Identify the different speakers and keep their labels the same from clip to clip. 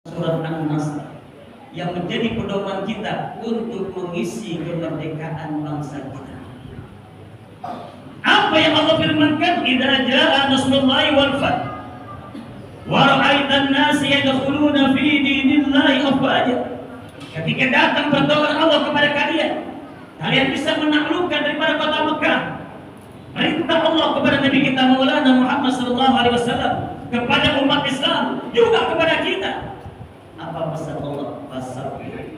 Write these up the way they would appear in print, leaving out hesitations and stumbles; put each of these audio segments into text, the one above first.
Speaker 1: surat An-Nasr yang menjadi pedoman kita untuk mengisi kemerdekaan bangsa kita. Apa yang Allah firmankan? Idza jaa nasrullahi wal fath wa ra'aitan nas yadkhuluna fi dinillahi afwaja. Ketika datang pertolongan Allah kepada kalian, kalian bisa menaklukkan daripada kota Mekah. Perintah Allah kepada Nabi kita Maulana Muhammad sallallahu alaihi wasallam, kepada umat Islam, juga kepada kita. Apa pesan Allah? Fasabih.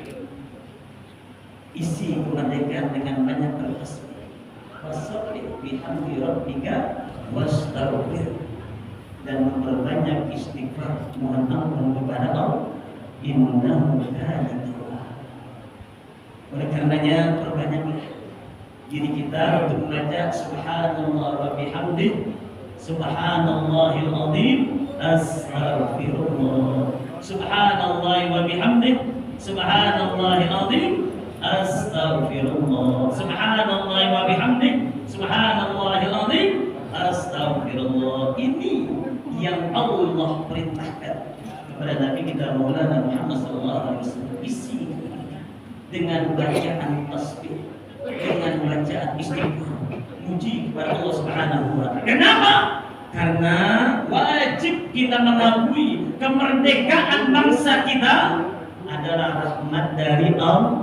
Speaker 1: Isi kemerdekaan dengan banyak bertasbih. Fasabih bihamdi rabbika wastaghfir, dan memperbanyak istighfar, mohon ampun kepada Allah. Innahu kana tawwab. Oleh karenanya perbanyak diri kita untuk membaca subhanallah wa bihamdi subhanallahil azim astaghfirullah. Subhanallah wa bihamdi subhanallahil azim astaghfirullah. Subhanallah wa bihamdi subhanallahil azim astaghfirullah. Ini yang Allah perintahkan kepada Nabi kita Maulana Muhammad sallallahu alaihi wasallam. Isi dengan bacaan tasbih, dengan bacaan istighfar, muji kepada Allah Subhanahu wa taala. Kenapa? Karena wajib kita mengakui kemerdekaan bangsa kita adalah rahmat dari Allah,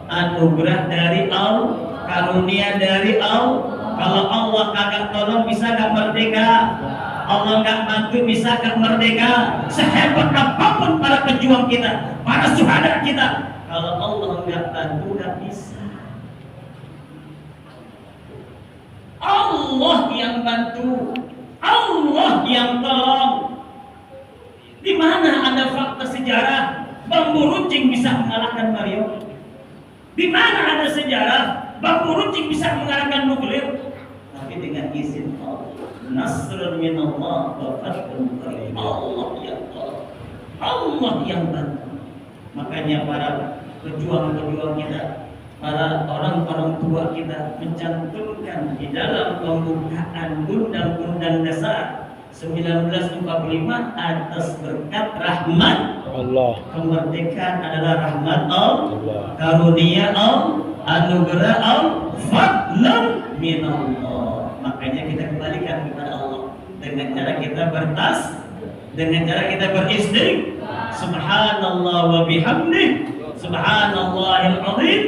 Speaker 1: anugerah dari Allah, karunia dari Allah. Kalau Allah kagak tolong, bisa gak merdeka? Allah gak bantu, bisa gak merdeka? Sehebat apapun para pejuang kita, para syuhada kita, kalau Allah gak bantu, gak bisa. Allah yang bantu, Allah yang tolong. Di mana ada fakta sejarah bambu runcing bisa mengalahkan Mario? Di mana ada sejarah bambu runcing bisa mengalahkan nuklir? Tapi dengan izin Allah, nasrun minallah wa fathun qarib. Allah yang tolong, Allah yang bantu. Makanya para pejuang-pejuang kita, para orang-orang tua kita mencantumkan di dalam pembukaan Undang-Undang Dasar 1945 atas berkat rahmat Allah. Kemerdekaan adalah rahmat Allah, karunia Allah, anugerah Allah, fadlan minallah. Makanya kita kembalikan kepada Allah dengan cara kita dengan cara kita beristighfar. Subhanallah wa bihamdih subhanallahil azim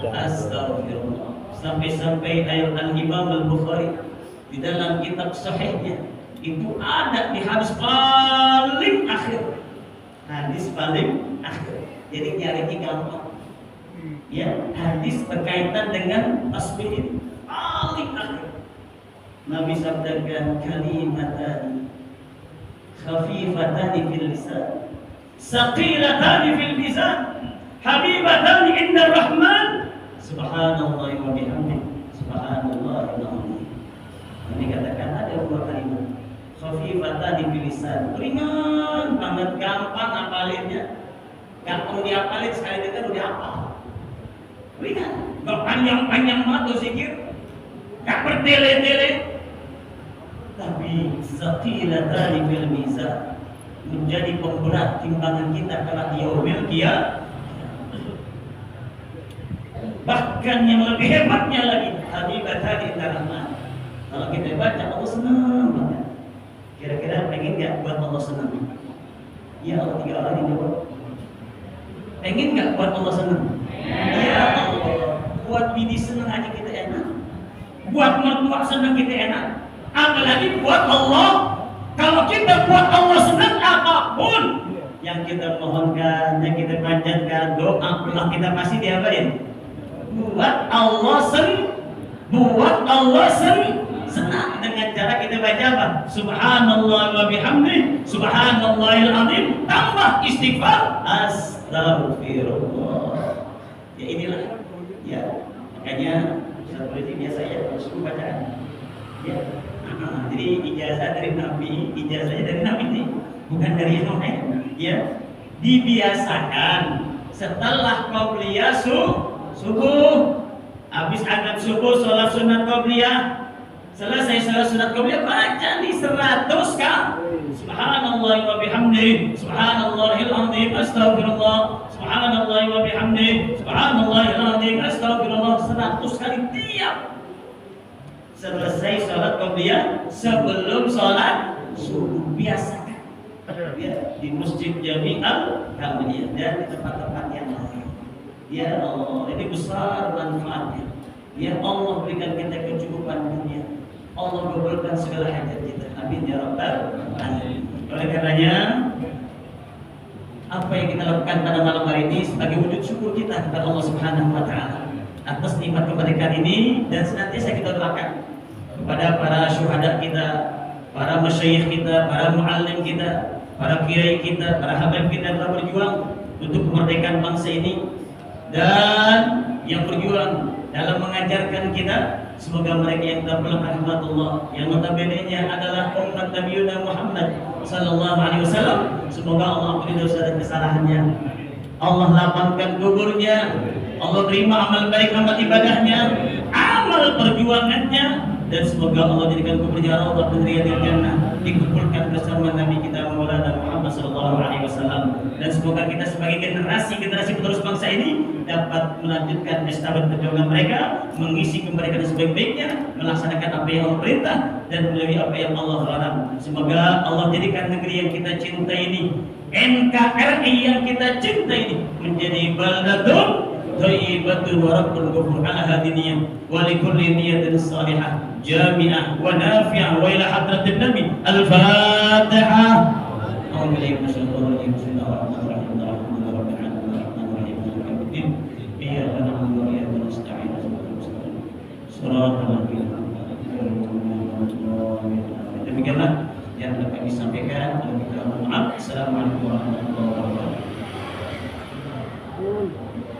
Speaker 1: astaghfirullah. Sampai-sampai ayat Al-Imam Al-Bukhari di dalam kitab sahihnya itu ada di hadis paling akhir. Hadis paling akhir. Jadi nyarinya gampang. Ya, hadis berkaitan dengan tasbih paling akhir. Nabi sabdakan kalimatan khafifatan fil lisan, saqilatani fil lisan, habibatan inda rahman, subhanallah wa bihamdih subhanallahil azim. Ini katakan ada dua kalimat khafifatan fil lisan, ringan banget, gampang hafalinnya, gak perlu dihafalin, sekali dengar udah hafal, ringan, gak panjang-panjang banget zikir, gak bertele-tele. Tapi saqilatani fil mizan, menjadi pemberat timbangan kita kelak yaumil qiyamah. Bahkan yang lebih hebatnya lagi, habibatan inda rahman. Kalau kita baca Allah senang banget. Kira-kira pengen nggak buat Allah senang? Ya Allah, 3 orang dijawab. Pengen nggak buat Allah senang? Ya Allah, buat bini senang aja kita enak, buat mertua senang kita enak, apalagi buat Allah. Kalau kita buat Allah senang, apapun yang kita mohonkan, yang kita panjatkan, doa kita pasti diapain? Buat Allah senang dengan cara kita baca apa? Subhanallah wa bihamdih subhanallahil azim, tambah istighfar, astaghfirullah. Ya inilah ya, makanya seperti biasa ya, suku bacaan ya. Jadi ijazah dari Nabi, ijazahnya dari Nabi ini, bukan dari yang lain ya. Dibiasakan setelah qabliyah subuh, habis adzan subuh, sholat sunat qabliyah, selesai sholat sunat qabliyah, baca nih 100 subhanallah wa bihamdihi, subhanallahil azim, astagfirullah, subhanallah wa bihamdihi, subhanallahil azim, astagfirullah 100 kali tiap selesai sholat qabliyah sebelum sholat subuh. Biasakan ya, di masjid Jami'al Kamiliyah dan di tempat-tempat yang lain. Ya Allah, ini besar manfaatnya. Ya Allah, berikan kita kecukupan dunia. Allah kabulkan segala hajat kita. Amin ya rabbal alamin. Oleh karenanya, apa yang kita lakukan pada malam hari ini sebagai wujud syukur kita kepada Allah Subhanahu wa taala atas nikmat kemerdekaan ini, dan senantiasa kita doakan kepada para syuhada kita, para masyayikh kita, para muallim kita, para kiai kita, para habib kita yang telah berjuang untuk kemerdekaan bangsa ini dan yang berjuang dalam mengajarkan kita. Semoga mereka yang telah pulang rahmatullah, yang notabene-nya adalah umat Nabi Muhammad sallallahu alaihi wasallam, semoga Allah ampuni dosa dan kesalahannya, Allah lapangkan kuburnya, Allah terima amal baik, amal ibadahnya, amal perjuangannya, dan semoga Allah jadikan kuburnya raudhah min riyadil jannah, dikumpulkan bersama Nabi kita Maulana Muhammad sallallahu alaihi wasallam. Dan semoga kita sebagai generasi penerus bangsa ini dapat melanjutkan estafet perjuangan mereka, mengisi kemerdekaan sebaik-baiknya, melaksanakan apa yang Allah perintah dan melalui apa yang Allah larang. Semoga Allah jadikan negeri yang kita cinta ini, NKRI yang kita cinta ini, menjadi baldatun thayyibatun wa rabbul ghafur ala hadiniyah wa likulli niyatin salihah jami'ah wa nafi'ah wa ila hadratin nabi. Al-Fatihah. Demikianlah yang dapat kami sampaikan. Assalamualaikum warahmatullahi wabarakatuh.